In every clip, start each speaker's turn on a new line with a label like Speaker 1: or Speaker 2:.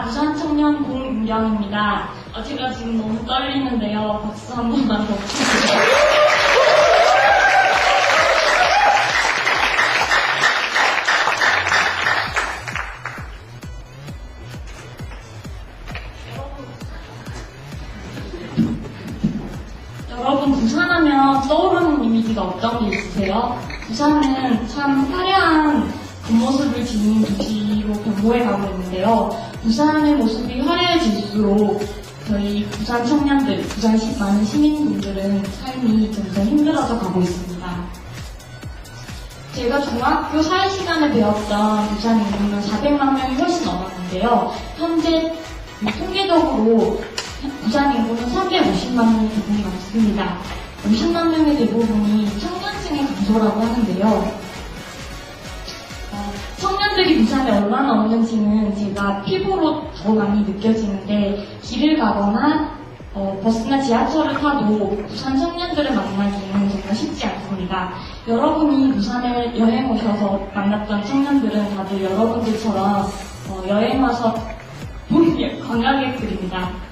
Speaker 1: 부산 청년 공윤경입니다. 제가 지금 너무 떨리는데요. 박수 한 번만 더 주세요. 여러분, 부산하면 떠오르는 이미지가 어떤 게 있으세요? 부산은 참 화려한 겉모습을 지닌 도시로 변모해 가고 있는데요. 부산의 모습이 화려해질수록 저희 부산 청년들, 부산 많은 시민분들은 삶이 점점 힘들어져 가고 있습니다. 제가 중학교 사회시간에 배웠던 부산 인구는 400만 명이 훨씬 넘었는데요. 현재 통계적으로 부산 인구는 350만 명의 대부분이 넘습니다. 50만 명의 대부분이 청년층의 감소라고 하는데요. 청년들이 부산에 얼마나 없는지는 제가 피부로 더 많이 느껴지는데, 길을 가거나 버스나 지하철을 타도 부산 청년들을 만나기는 정말 쉽지 않습니다. 여러분이 부산에 여행 오셔서 만났던 청년들은 다들 여러분들처럼 여행 와서 본 관광객들입니다.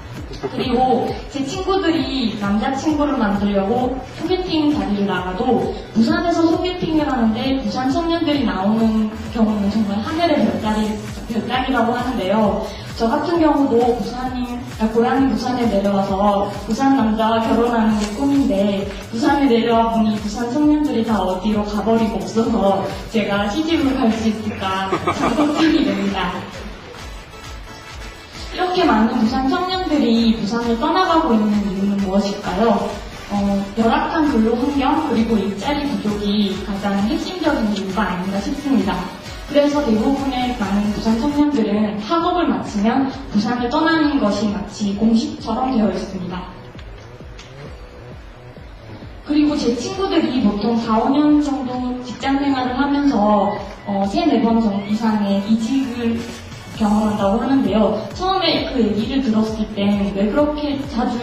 Speaker 1: 그리고 제 친구들이 남자친구를 만들려고 소개팅 자리를 나가도 부산에서 소개팅을 하는데 부산 청년들이 나오는 경우는 정말 하늘의 별따기라고 하는데요. 저 같은 경우도 고향이 부산에 내려와서 부산 남자와 결혼하는 게 꿈인데, 부산에 내려와 보니 부산 청년들이 다 어디로 가버리고 없어서 제가 시집을 갈 수 있을까 참 걱정이 됩니다. 이렇게 많은 부산 청년들이 부산을 떠나가고 있는 이유는 무엇일까요? 열악한 근로 환경 그리고 일자리 부족이 가장 핵심적인 이유가 아닌가 싶습니다. 그래서 대부분의 많은 부산 청년들은 학업을 마치면 부산을 떠나는 것이 마치 공식처럼 되어 있습니다. 그리고 제 친구들이 보통 4, 5년 정도 직장 생활을 하면서 3, 4번 이상의 이직을 경험한다고 하는데요. 처음에 그 얘기를 들었을 땐 왜 그렇게 자주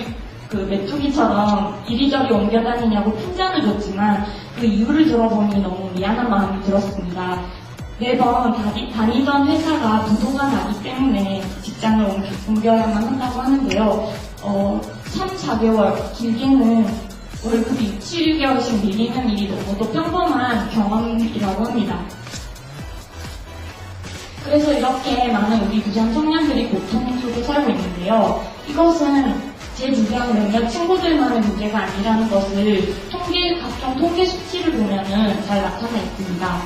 Speaker 1: 메뚜기처럼 이리저리 옮겨 다니냐고 핀잔을 줬지만, 그 이유를 들어보니 너무 미안한 마음이 들었습니다. 매번 다니던 회사가 부도가 나기 때문에 직장을 옮겨야만 한다고 하는데요. 3, 4개월, 길게는 월급이 6, 7개월씩 밀리는 일이 너무도 평범한 경험이라고 합니다. 그래서 이렇게 많은 우리 부산 청년들이 고통 속에 살고 있는데요. 이것은 제 주변 몇몇 친구들만의 문제가 아니라는 것을 각종 통계 수치를 보면은 잘 나타나 있습니다.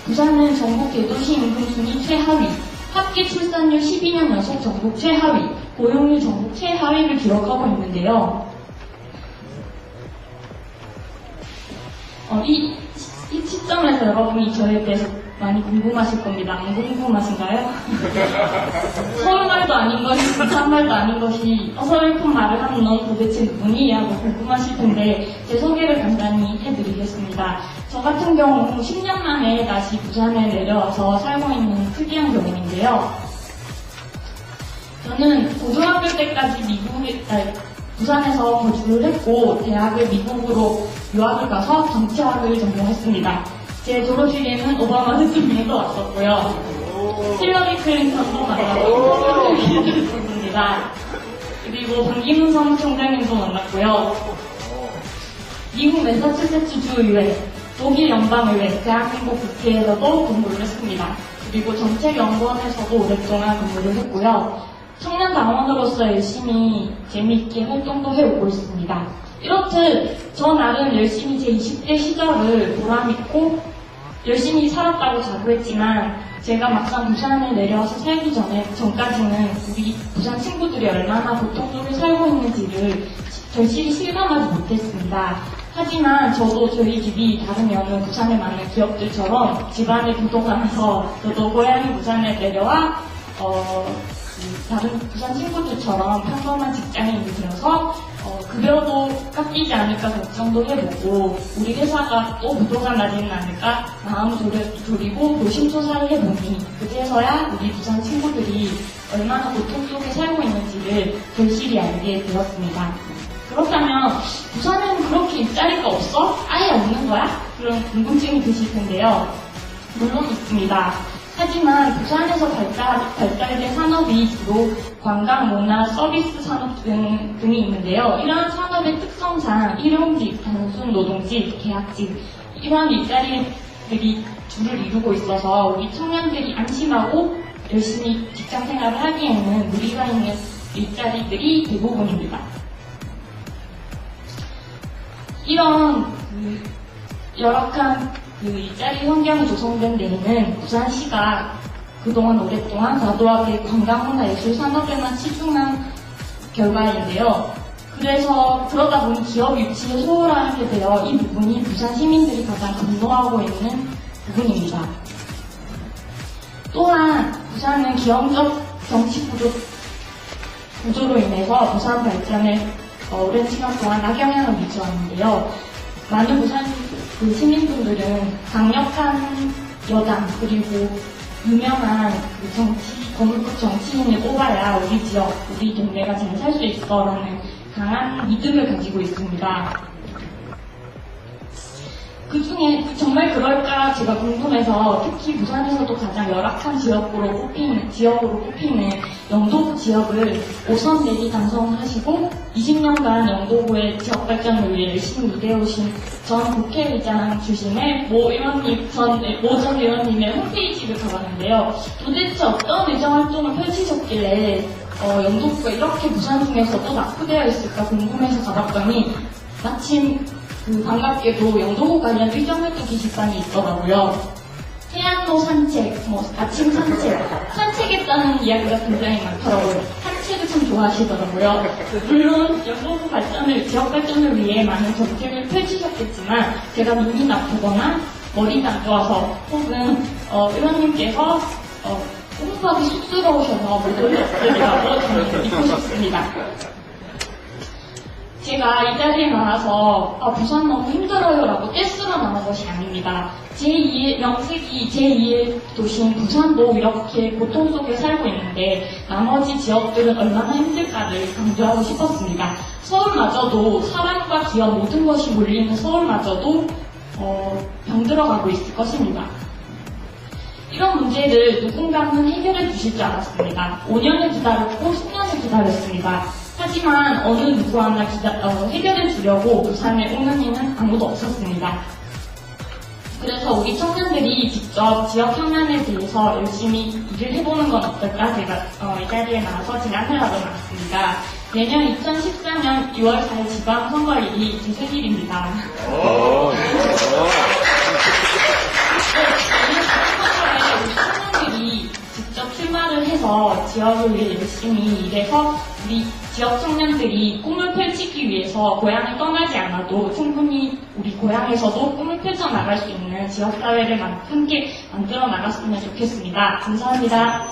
Speaker 1: 부산은 전국 대도시 인구 순위 최하위, 합계 출산율 12년 연속 전국 최하위, 고용률 전국 최하위를 기록하고 있는데요. 이 시점에서 여러분이 저에 대해서 많이 궁금하실 겁니다. 안 궁금하신가요? 서울말도 아닌 것이, 부산말도 아닌 것이 어설픈 말을 하는 넌 도대체 누구니? 하고 궁금하실 텐데, 제 소개를 간단히 해드리겠습니다. 저 같은 경우 10년 만에 다시 부산에 내려와서 살고 있는 특이한 경우인데요. 저는 고등학교 때까지 부산에서 거주를 했고, 대학을 미국으로 유학을 가서 정치학을 전공했습니다. 제 졸업식에는 오바마 대통령도 왔었고요. 힐러리 클린턴도 만나고 인터뷰를 했었습니다. 그리고 반기문 사무총장님도 만났고요. 미국 매사추세츠주 의회, 독일 연방의회, 대한민국 국회에서도 근무를 했습니다. 그리고 정책연구원에서도 오랫동안 근무를 했고요. 청년 당원으로서 열심히 재미있게 활동도 해오고 있습니다. 이렇듯 저 나름 열심히 제 20대 시절을 보람있고 열심히 살았다고 자부했지만, 제가 막상 부산에 내려와서 살기 전까지는 우리 부산 친구들이 얼마나 고통 속에 살고 있는지를 절실히 실감하지 못했습니다. 하지만 저도 저희 집이 다르면 부산에 많은 기업들처럼 집안에 부도가 나서 저도 고향이 부산에 내려와 다른 부산 친구들처럼 평범한 직장인이 되어서 급여도 깎이지 않을까 걱정도 해보고, 우리 회사가 또 부도가 나지는 않을까 마음 졸이고 노심초사를 해보니, 그제서야 우리 부산 친구들이 얼마나 고통 속에 살고 있는지를 절실히 알게 되었습니다. 그렇다면 부산에는 그렇게 일자리가 없어? 아예 없는 거야? 그런 궁금증이 드실 텐데요. 물론 있습니다. 하지만 부산에서 발달된 산업이 주로 관광, 문화, 서비스 산업 등이 있는데요. 이러한 산업의 특성상 일용직, 단순 노동직, 계약직 이러한 일자리들이 주를 이루고 있어서 우리 청년들이 안심하고 열심히 직장 생활을 하기에는 무리가 있는 일자리들이 대부분입니다. 이런 열악한 일자리 환경이 조성된 데에는 부산시가 그동안 오랫동안 과도하게 관광문화 예술 산업에만 치중한 결과인데요. 그래서 그러다 보니 기업 유치에 소홀하게 되어 이 부분이 부산 시민들이 가장 분노하고 있는 부분입니다. 또한 부산은 기형적 정치 구조로 인해서 부산 발전에 오랜 시간 동안 악영향을 미쳐왔는데요. 많은 부산 시민분들은 강력한 여당 그리고 유명한 거물급 정치인을 뽑아야 우리 지역, 우리 동네가 잘 살 수 있어라는 강한 믿음을 가지고 있습니다. 그 중에 정말 그럴까 제가 궁금해서 특히 부산에서도 가장 열악한 지역으로 꼽히는 영도구 지역을 5선 내리 당선하시고 20년간 영도구의 지역 발전을 위해 열심히 일해오신 전 국회의장 출신의 모 전 의원님의 홈페이지를 가봤는데요. 도대체 어떤 의정활동을 펼치셨길래 영도구가 이렇게 부산 중에서도 낙후되어 있을까 궁금해서 가봤더니 마침 반갑게도 영도구 관련 의정활동 게시판이 있더라고요. 해안로 산책, 아침 산책했다는 이야기가 굉장히 많더라고요. 산책을 참 좋아하시더라고요. 물론 영도구 지역 발전을 위해 많은 정책을 펼치셨겠지만 제가 눈이 나쁘거나 머리가 안 좋아서 혹은 의원님께서 홍보하기 쑥스러우셔서 모델이 없으리라고 저는 믿고 싶습니다. 제가 이 자리에 나와서 부산 너무 힘들어요 라고 떼쓰러 나온 것이 아닙니다. 명색이 제2의 도시인 부산도 이렇게 고통 속에 살고 있는데 나머지 지역들은 얼마나 힘들까를 강조하고 싶었습니다. 서울마저도 사람과 기업 모든 것이 몰리는 서울마저도 병들어가고 있을 것입니다. 이런 문제를 누군가는 해결해 주실 줄 알았습니다. 5년을 기다렸고 10년을 기다렸습니다. 하지만 어느 누구 하나 해결해 주려고 부산에 오는 이는 아무도 없었습니다. 그래서 우리 청년들이 직접 지역 현안에 대해서 열심히 일을 해보는 건 어떨까 제가 이 자리에 나와서 제안을 하러 나왔습니다. 내년 2014년 6월 4일 지방선거일이 제 생일입니다. 청년들이 직접 출마를 해서 지역을 위해 열심히 일해서 우리 지역 청년들이 꿈을 펼치기 위해서 고향을 떠나지 않아도 충분히 우리 고향에서도 꿈을 펼쳐나갈 수 있는 지역사회를 함께 만들어 나갔으면 좋겠습니다. 감사합니다.